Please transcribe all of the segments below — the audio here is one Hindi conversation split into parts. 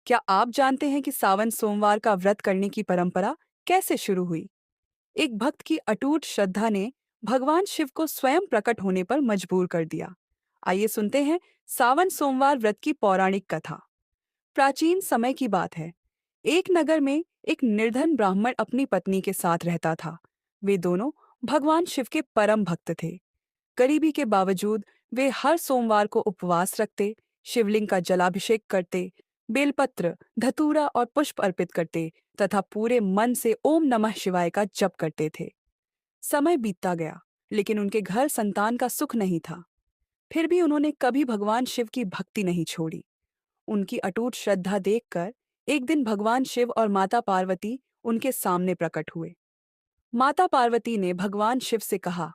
क्या आप जानते हैं कि सावन सोमवार का व्रत करने की परंपरा कैसे शुरू हुई? एक भक्त की अटूट श्रद्धा ने भगवान शिव को स्वयं प्रकट होने पर मजबूर कर दिया। आइए सुनते हैं सावन सोमवार व्रत की पौराणिक कथा। प्राचीन समय की बात है। एक नगर में एक निर्धन ब्राह्मण अपनी पत्नी के साथ रहता था। वे दोनों भगवान शिव के परम भक्त थे। गरीबी के बावजूद वे हर सोमवार को उपवास रखते, शिवलिंग का जलाभिषेक करते, बेलपत्र, धतूरा और पुष्प अर्पित करते तथा पूरे मन से ओम नमः शिवाय का जप करते थे। समय बीतता गया, लेकिन उनके घर संतान का सुख नहीं था। फिर भी उन्होंने कभी भगवान शिव की भक्ति नहीं छोड़ी। उनकी अटूट श्रद्धा देखकर एक दिन भगवान शिव और माता पार्वती उनके सामने प्रकट हुए। माता पार्वती ने भगवान शिव से कहा,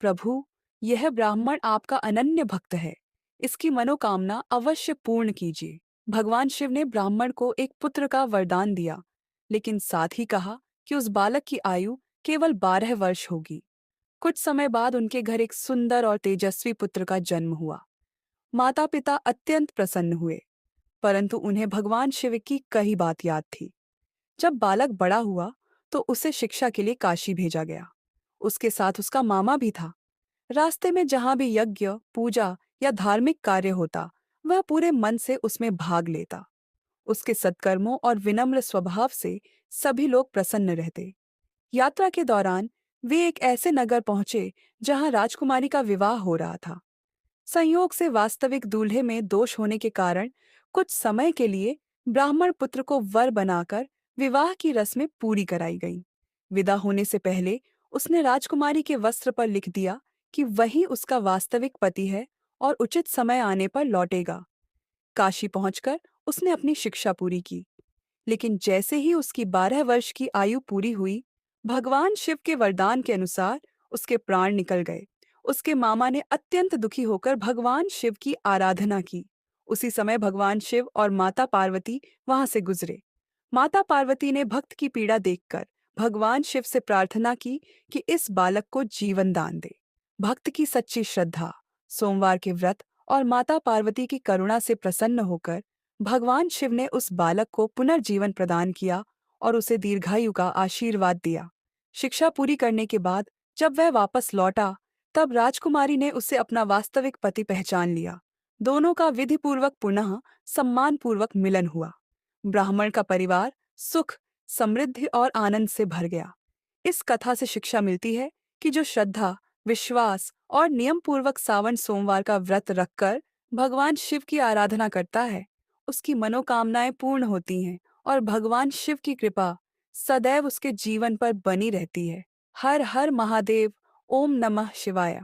प्रभु, यह ब्राह्मण आपका अनन्य भक्त है। इसकी मनोकामना अवश्य पूर्ण कीजिए। भगवान शिव ने ब्राह्मण को एक पुत्र का वरदान दिया, लेकिन साथ ही कहा कि उस बालक की आयु केवल 12 वर्ष होगी। कुछ समय बाद उनके घर एक सुंदर और तेजस्वी पुत्र का जन्म हुआ। माता पिता अत्यंत प्रसन्न हुए, परंतु उन्हें भगवान शिव की कही बात याद थी। जब बालक बड़ा हुआ, तो उसे शिक्षा के लिए काशी भेजा गया। उसके साथ उसका मामा भी था। रास्ते में जहां भी यज्ञ, पूजा या धार्मिक कार्य होता, वह पूरे मन से उसमें भाग लेता। उसके सत्कर्मों और विनम्र स्वभाव से सभी लोग प्रसन्न रहते। यात्रा के दौरान वे एक ऐसे नगर पहुंचे जहां राजकुमारी का विवाह हो रहा था। संयोग से वास्तविक दूल्हे में दोष होने के कारण कुछ समय के लिए ब्राह्मण पुत्र को वर बनाकर विवाह की रस्में पूरी कराई गईं। विदा होने से पहले उसने राजकुमारी के वस्त्र पर लिख दिया कि वही उसका वास्तविक पति है और उचित समय आने पर लौटेगा। काशी पहुंचकर उसने अपनी शिक्षा पूरी की, लेकिन जैसे ही उसकी 12 वर्ष की आयु पूरी हुई, भगवान शिव के वरदान के अनुसार उसके प्राण निकल गए। उसके मामा ने अत्यंत दुखी होकर भगवान शिव की आराधना की। उसी समय भगवान शिव और माता पार्वती वहां से गुजरे। माता पार्वती ने भक्त की पीड़ा देखकर भगवान शिव से प्रार्थना की कि इस बालक को जीवन दान दे। भक्त की सच्ची श्रद्धा, सोमवार के व्रत और माता पार्वती की करुणा से प्रसन्न होकर भगवान शिव ने उस बालक को पुनर्जीवन प्रदान किया और उसे दीर्घायु का आशीर्वाद दिया। शिक्षा पूरी करने के बाद जब वह वापस लौटा, तब राजकुमारी ने उसे अपना वास्तविक पति पहचान लिया। दोनों का विधिपूर्वक पुनः सम्मानपूर्वक मिलन हुआ। ब्राह्मण का परिवार सुख, समृद्धि और आनंद से भर गया। इस कथा से शिक्षा मिलती है कि जो श्रद्धा, विश्वास और नियम पूर्वक सावन सोमवार का व्रत रखकर भगवान शिव की आराधना करता है, उसकी मनोकामनाएं पूर्ण होती हैं और भगवान शिव की कृपा सदैव उसके जीवन पर बनी रहती है। हर हर महादेव। ओम नमः शिवाय।